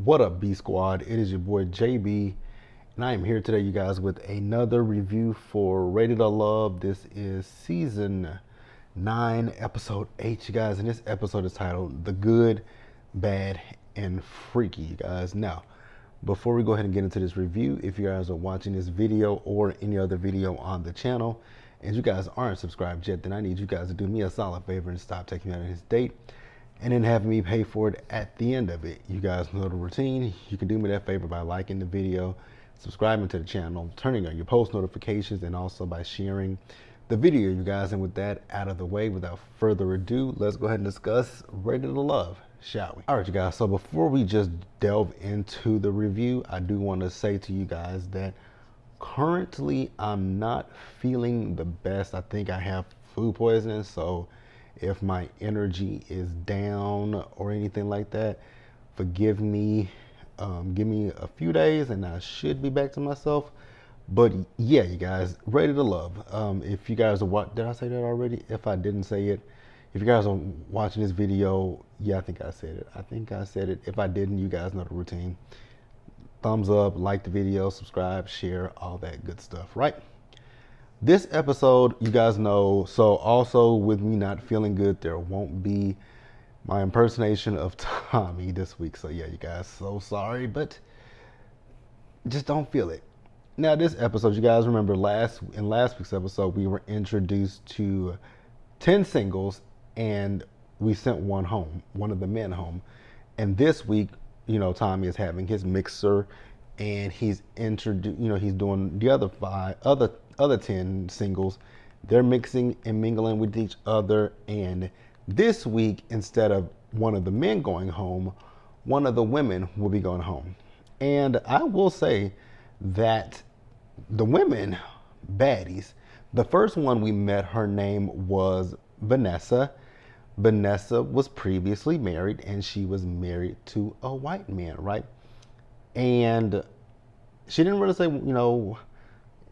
What up, B Squad? It is your boy JB, and I am here today, you guys, with another review for Rated or Love. This is season 9, episode 8, you guys, and this episode is titled The Good, Bad, and Freaky, you guys. Now, before we go ahead and get into this review, if you guys are watching this video or any other video on the channel, and you guys aren't subscribed yet, then I need you guys to do me a solid favor and stop taking me out on this date and then having me pay for it at the end of it. You guys know the routine. You can do me that favor by liking the video, subscribing to the channel, turning on your post notifications, and also by sharing the video, you guys. And with that out of the way, without further ado, let's go ahead and discuss Rated or Love, shall we? All right, you guys, so before we just delve into the review, I do want to say to you guys that currently I'm not feeling the best. I think I have food poisoning, so if my energy is down or anything like that, forgive me. Give me a few days and I should be back to myself. But yeah, you guys, Rated or Love. If you guys are did I say that already? If I didn't say it, if you guys are watching this video, yeah, I think I said it. If I didn't, you guys know the routine. Thumbs up, like the video, subscribe, share, all that good stuff, right? This episode, you guys know, so also with me not feeling good, there won't be my impersonation of Tommy this week. So yeah, you guys, so sorry, but just don't feel it. Now this episode, you guys remember in last week's episode, we were introduced to 10 singles and we sent one of the men home. And this week, you know, Tommy is having his mixer and he's he's doing the other 10 singles. They're mixing and mingling with each other. And this week, instead of one of the men going home, one of the women will be going home. And I will say that the women, baddies, the first one we met, her name was Vanessa. Vanessa was previously married and she was married to a white man, right? And she didn't really say,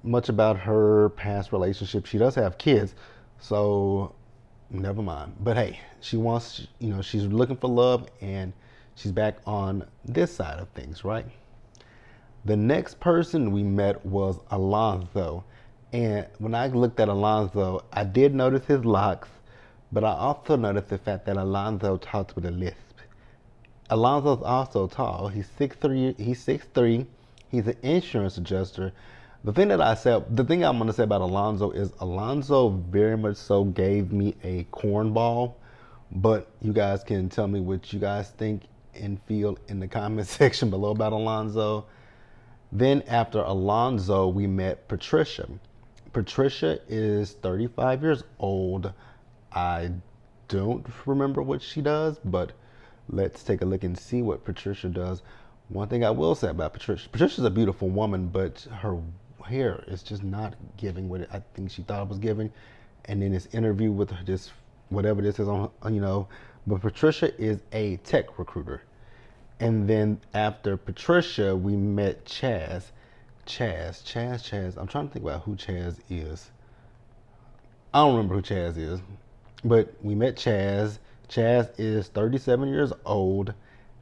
much about her past relationship. She does have kids, so never mind. But hey, she wants, she's looking for love and she's back on this side of things, right? The next person we met was Alonzo. And when I looked at Alonzo, I did notice his locks, but I also noticed the fact that Alonzo talks with a lisp. Alonzo's also tall. He's 6'3". He's an insurance adjuster. The thing I'm going to say about Alonzo is Alonzo very much so gave me a cornball, but you guys can tell me what you guys think and feel in the comment section below about Alonzo. Then after Alonzo, we met Patricia. Patricia is 35 years old. I don't remember what she does, but let's take a look and see what Patricia does. One thing I will say about Patricia's a beautiful woman, but her hair is just not giving what I think she thought it was giving. And in this interview with this, whatever this is on, but Patricia is a tech recruiter. And then after Patricia, we met Chaz. Chaz. I'm trying to think about who Chaz is. I don't remember who Chaz is, but we met Chaz. Chaz is 37 years old.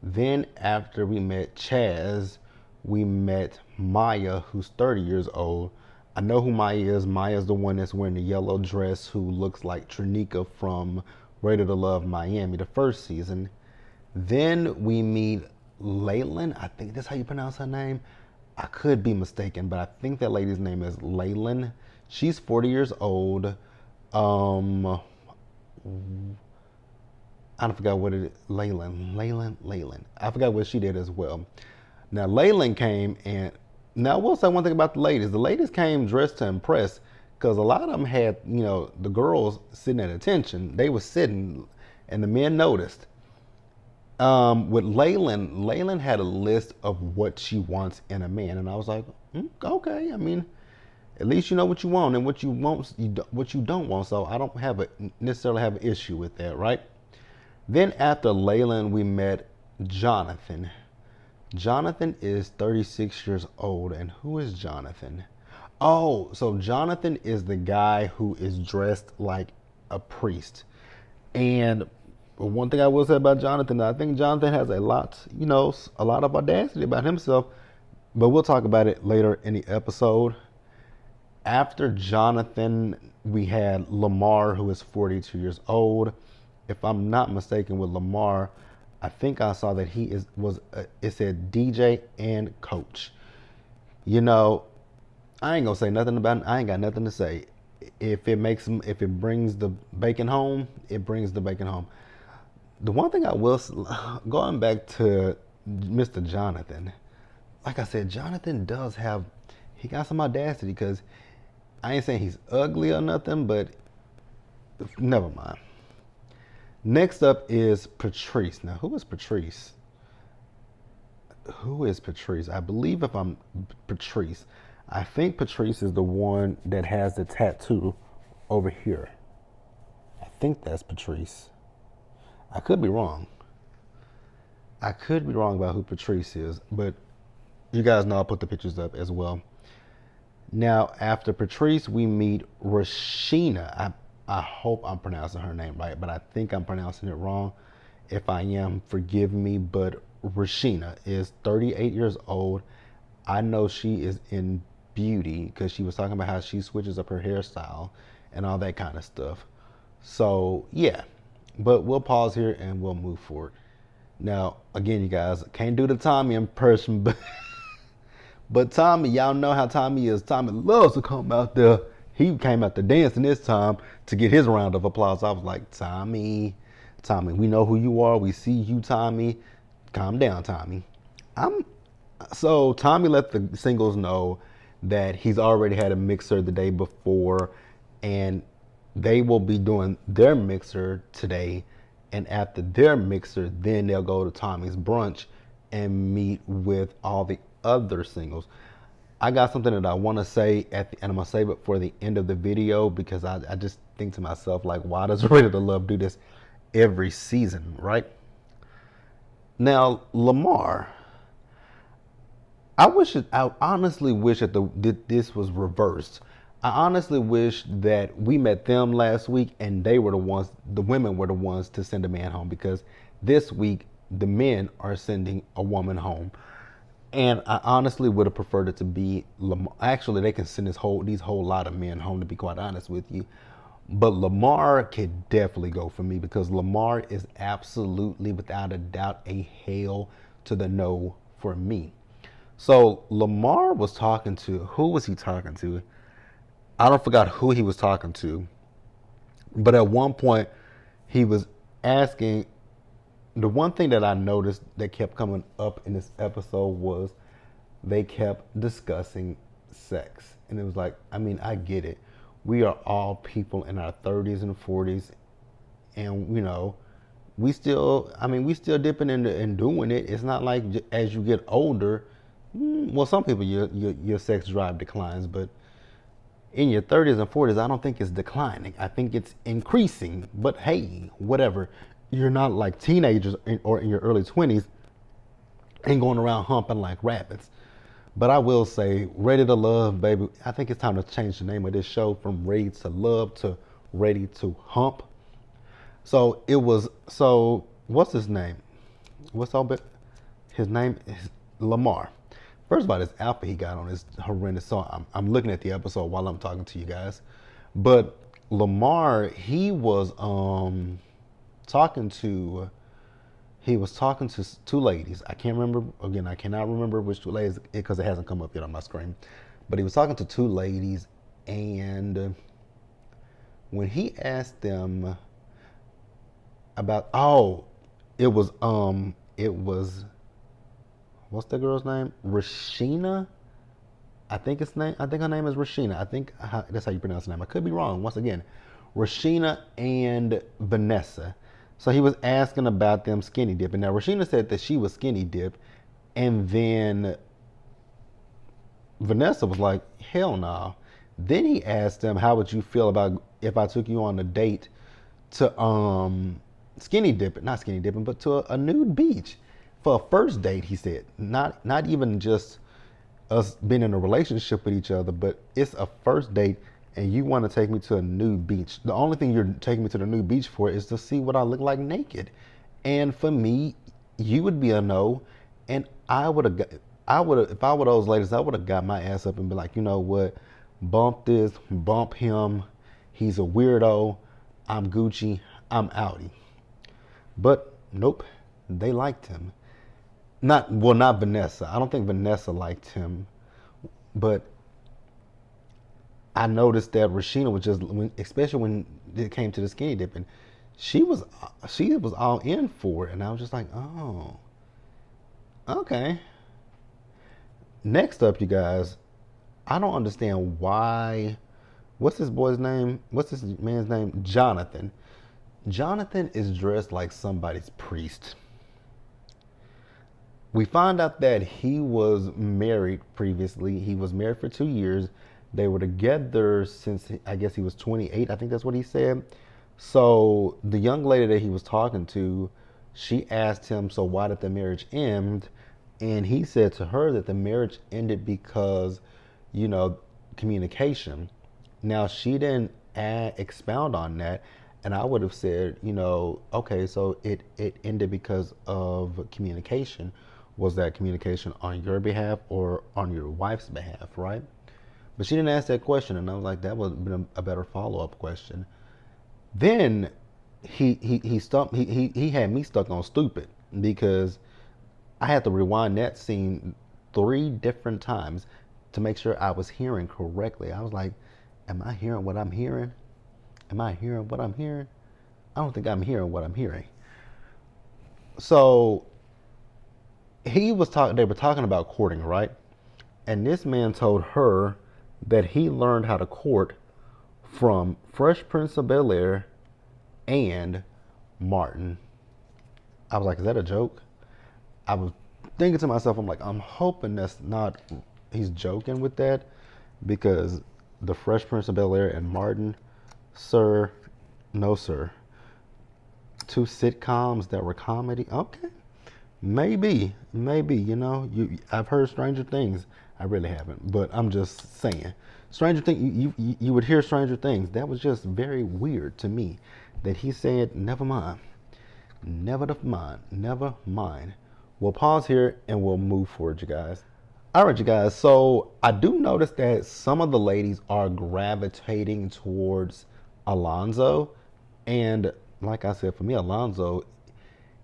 Then after we met Chaz, we met Maya, who's 30 years old. I know who Maya is. Maya's the one that's wearing the yellow dress who looks like Trinika from Rated or Love Miami, the first season. Then we meet Laylan. I think that's how you pronounce her name. I could be mistaken, but I think that lady's name is Laylan. She's 40 years old. I forgot what it is. Laylan. I forgot what she did as well. Now, Laylan came, and now I will say one thing about the ladies. The ladies came dressed to impress, because a lot of them had, the girls sitting at attention. They were sitting, and the men noticed. With Laylan had a list of what she wants in a man, and I was like, okay. I mean, at least you know what you want and what you don't want. So I don't necessarily have an issue with that, right? Then after Laylan, we met Jonathan. Jonathan is 36 years old. And who is Jonathan? Oh, so Jonathan is the guy who is dressed like a priest. And But one thing I will say about Jonathan, I think Jonathan has a lot, a lot of audacity about himself. But we'll talk about it later in the episode. After Jonathan, we had Lamar, who is 42 years old. If I'm not mistaken with Lamar, I think I saw that it said DJ and coach. You know, I ain't gonna say nothing about it. I ain't got nothing to say. If it brings the bacon home, it brings the bacon home. The one thing I will, going back to Mr. Jonathan, like I said, Jonathan he got some audacity because I ain't saying he's ugly or nothing, but never mind. Next up is Patrice. Now, who is Patrice? Who is Patrice? I believe if I'm Patrice, I think Patrice is the one that has the tattoo over here. I think that's Patrice. I could be wrong. I could be wrong about who Patrice is, but you guys know I'll put the pictures up as well. Now, after Patrice, we meet Rashina. I hope I'm pronouncing her name right, but I think I'm pronouncing it wrong. If I am, forgive me, but Rashina is 38 years old. I know she is in beauty because she was talking about how she switches up her hairstyle and all that kind of stuff. So, yeah. But we'll pause here and we'll move forward. Now, again, you guys, can't do the Tommy impression, but Tommy, y'all know how Tommy is. Tommy loves to come out there. He came out there dancing this time to get his round of applause. I was like, Tommy, we know who you are. We see you, Tommy. Calm down, Tommy. So Tommy let the singles know that he's already had a mixer the day before, and they will be doing their mixer today, and after their mixer, then they'll go to Tommy's brunch and meet with all the other singles. I got something that I want to say and I'm going to save it for the end of the video because I just think to myself, like, why does Ready to Love do this every season, right? Now, Lamar, I honestly wish that this was reversed. I honestly wish that we met them last week and the women were the ones to send a man home, because this week the men are sending a woman home. And I honestly would have preferred it to be Lamar. Actually, they can send these whole lot of men home, to be quite honest with you. But Lamar could definitely go for me because Lamar is absolutely, without a doubt, a hail to the no for me. So Lamar was talking to, who was he talking to? I don't forgot who he was talking to, but at one point he was asking, the one thing that I noticed that kept coming up in this episode was they kept discussing sex. And it was like, I mean, I get it. We are all people in our 30s and 40s, and we still dipping into and doing it. It's not like as you get older, well, some people your sex drive declines, but in your 30s and 40s, I don't think it's declining. I think it's increasing. But hey, whatever. You're not like teenagers or in your early 20s and going around humping like rabbits. But I will say, Ready to Love, baby, I think it's time to change the name of this show from Ready to Love to Ready to Hump. So what's his name? His name is Lamar. First of all, this outfit he got on is horrendous. So I'm looking at the episode while I'm talking to you guys. But Lamar, he was talking to two ladies. I can't remember, again, I cannot remember which two ladies because it hasn't come up yet on my screen. But he was talking to two ladies, and when he asked them about, it was what's the girl's name? Rashina? I think her name is Rashina. I think that's how you pronounce the name. I could be wrong. Once again, Rashina and Vanessa. So he was asking about them skinny dipping. Now, Rashina said that she was skinny dip, and then Vanessa was like, hell no. Then he asked them, how would you feel about if I took you on a date to not skinny dipping, but to a nude beach for a first date? He said, not even just us being in a relationship with each other, but it's a first date and you want to take me to a nude beach. The only thing you're taking me to the nude beach for is to see what I look like naked. And for me, you would be a no, and if I were those ladies, I would have got my ass up and be like, you know what, bump this, bump him. He's a weirdo. I'm Gucci. I'm outie. But nope, they liked him. Not Vanessa. I don't think Vanessa liked him, but I noticed that Rashina was just, especially when it came to the skinny dipping, she was she was all in for it, and I was just like, oh, okay. Next up, you guys, I don't understand why. What's this boy's name? What's this man's name? Jonathan. Jonathan is dressed like somebody's priest. We found out that he was married previously. He was married for 2 years. They were together since I guess he was 28. I think that's what he said. So the young lady that he was talking to, she asked him, "So why did the marriage end?" And he said to her that the marriage ended because, you know, communication. Now she didn't expound on that, and I would have said, you know, okay, so it ended because of communication. Was that communication on your behalf or on your wife's behalf, right? But she didn't ask that question, and I was like, that would have been a better follow up question. Then he had me stuck on stupid because I had to rewind that scene 3 different times to make sure I was hearing correctly. I was like, am I hearing what I'm hearing? Am I hearing what I'm hearing? I don't think I'm hearing what I'm hearing. So they were talking about courting, right? And this man told her that he learned how to court from Fresh Prince of Bel-Air and Martin. I was like, is that a joke? I was thinking to myself, I'm like, I'm hoping that's not, he's joking with that, because the Fresh Prince of Bel-Air and Martin, sir, no sir. 2 sitcoms that were comedy. Okay, maybe, I've heard Stranger Things. I really haven't, but I'm just saying, Stranger Things. You would hear Stranger Things. That was just very weird to me, that he said, never mind, never mind. We'll pause here and we'll move forward, you guys. All right, you guys. So I do notice that some of the ladies are gravitating towards Alonzo, and like I said, for me, Alonzo,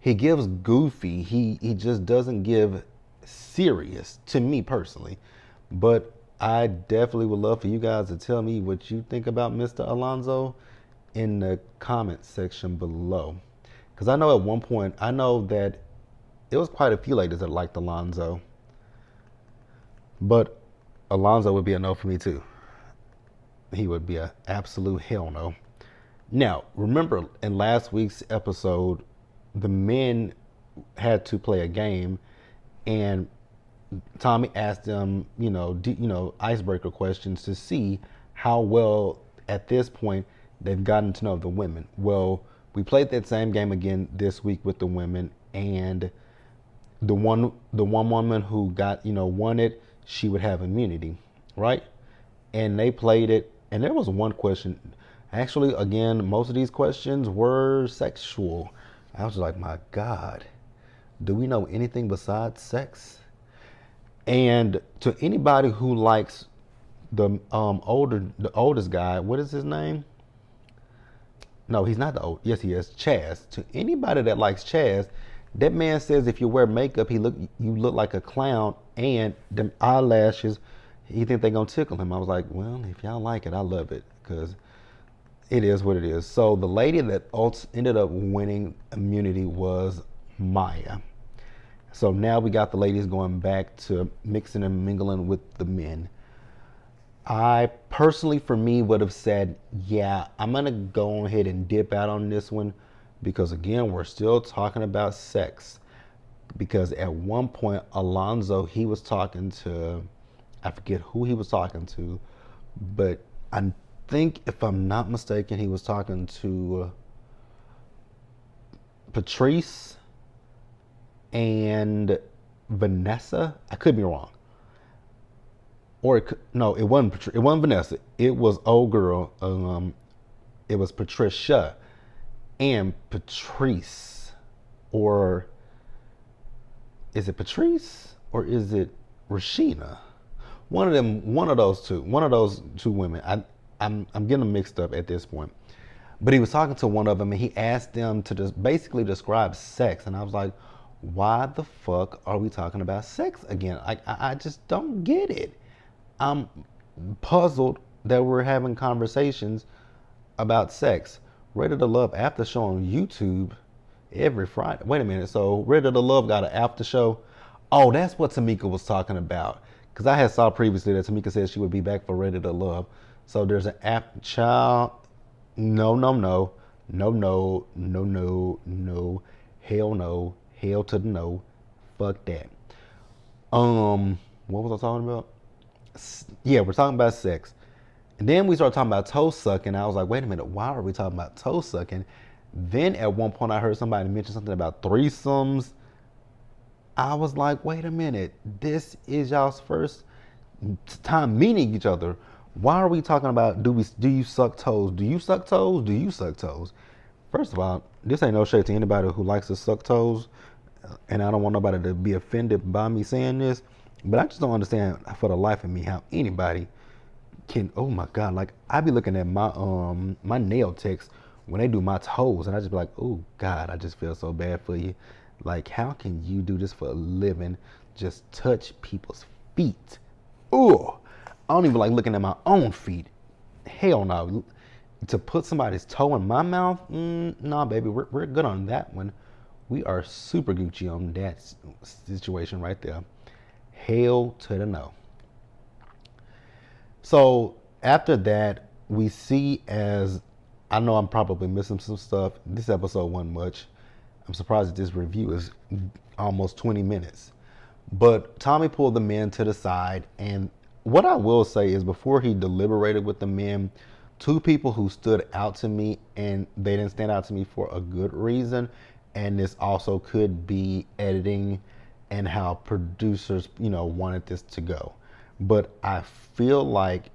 he gives goofy. He just doesn't give serious to me personally. But I definitely would love for you guys to tell me what you think about Mr. Alonzo in the comment section below. Because I know at one point, I know that it was quite a few ladies that liked Alonzo. But Alonzo would be a no for me too. He would be an absolute hell no. Now, remember in last week's episode, the men had to play a game, and Tommy asked them, icebreaker questions to see how well at this point they've gotten to know the women. Well, we played that same game again this week with the women, and the one woman who got won it, she would have immunity, right? And they played it, and there was one question. Actually, again, most of these questions were sexual. I was like, my God, do we know anything besides sex? And to anybody who likes the oldest guy, what is his name? No, he's not the old. Yes, he is. Chaz. To anybody that likes Chaz, that man says if you wear makeup, you look like a clown, and them eyelashes, he think they gonna tickle him. I was like, well, if y'all like it, I love it, because it is what it is. So the lady that ended up winning immunity was Maya. So now we got the ladies going back to mixing and mingling with the men. I personally, for me, would have said, yeah, I'm going to go ahead and dip out on this one, because, again, we're still talking about sex. Because at one point, Alonzo, he was talking to, I forget who he was talking to, but I think, if I'm not mistaken, he was talking to Patrice and Vanessa. I could be wrong. or no, it wasn't. It wasn't Vanessa. It was old girl. It was Patricia and Patrice, or is it Patrice or is it Rashina? One of them, one of those two women. I'm getting them mixed up at this point. But he was talking to one of them and he asked them to just basically describe sex, and I was like, why the fuck are we talking about sex again? I just don't get it. I'm puzzled that we're having conversations about sex. Ready to Love after show on YouTube every Friday. Wait a minute. So Ready to Love got an after show. Oh, that's what Tamika was talking about. Because I had saw previously that Tamika said she would be back for Ready to Love. So there's an after child. No, no, no, no, no, no, no, no, hell no, hell to the no, fuck that. What was I talking about? Yeah, we're talking about sex. And then we started talking about toe sucking. I was like, wait a minute, why are we talking about toe sucking? Then at one point I heard somebody mention something about threesomes. I was like, wait a minute, this is y'all's first time meeting each other. Why are we talking about do you suck toes? Do you suck toes? Do you suck toes? First of all, this ain't no shade to anybody who likes to suck toes, and I don't want nobody to be offended by me saying this, but I just don't understand for the life of me how anybody can. Oh my God, like I be looking at my nail techs when they do my toes, and I just be like, oh God, I just feel so bad for you. Like, how can you do this for a living? Just touch people's feet. Ooh. I don't even like looking at my own feet. Hell no. To put somebody's toe in my mouth? Nah, baby, we're good on that one. We are super Gucci on that situation right there. Hell to the no. So after that, we see as, I know I'm probably missing some stuff. This episode wasn't much. I'm surprised that this review is almost 20 minutes. But Tommy pulled the men to the side, and what I will say is before he deliberated with the men, two people who stood out to me, and they didn't stand out to me for a good reason, and this also could be editing and how producers, wanted this to go. But I feel like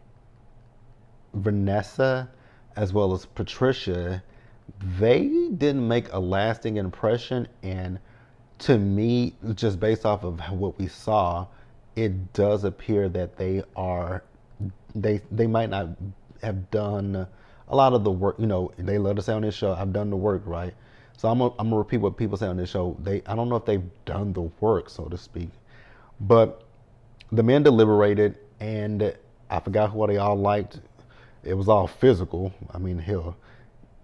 Vanessa as well as Patricia, they didn't make a lasting impression, and to me, just based off of what we saw, it does appear that they might not have done a lot of the work. They love to say on this show, I've done the work, right? So I'm gonna repeat what people say on this show. I don't know if they've done the work, so to speak. But the men deliberated, and I forgot what they all liked. It was all physical. I mean, hell,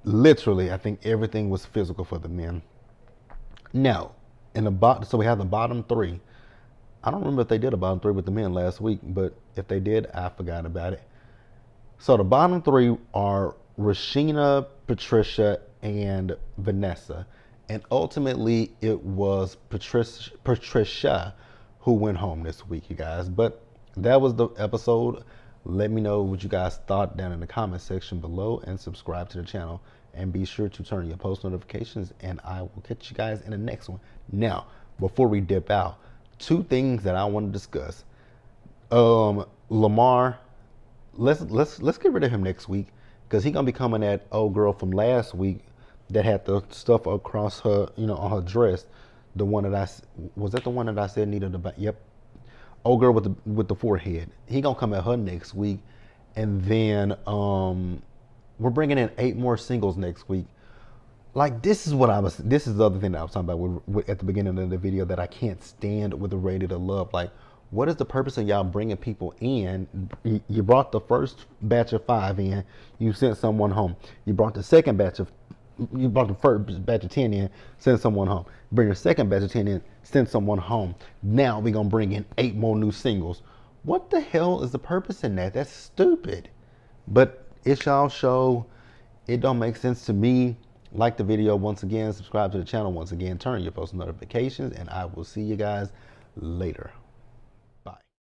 literally, I think everything was physical for the men. Now, so we have the bottom three. I don't remember if they did a bottom three with the men last week, but if they did, I forgot about it. So the bottom three are Rashina, Patricia, and Vanessa. And ultimately, it was Patricia who went home this week, you guys. But that was the episode. Let me know what you guys thought down in the comment section below, and subscribe to the channel. And be sure to turn your post notifications, and I will catch you guys in the next one. Now, before we dip out, two things that I want to discuss. Lamar, let's get rid of him next week, because he's gonna be coming at old girl from last week that had the stuff across her, on her dress. The one that the one that I said needed a yep. Old girl with the forehead. He gonna come at her next week, and then we're bringing in 8 more singles next week. Like, this is the other thing that I was talking about at the beginning of the video that I can't stand with the Ready to Love. Like, what is the purpose of y'all bringing people in? You brought the first batch of 5 in, you sent someone home. You brought the first batch of 10 in, send someone home. Bring your second batch of 10 in, send someone home. Now we're gonna bring in 8 more new singles. What the hell is the purpose in that? That's stupid. But it's y'all show. It don't make sense to me. Like the video once again, subscribe to the channel once again, turn your post notifications, and I will see you guys later.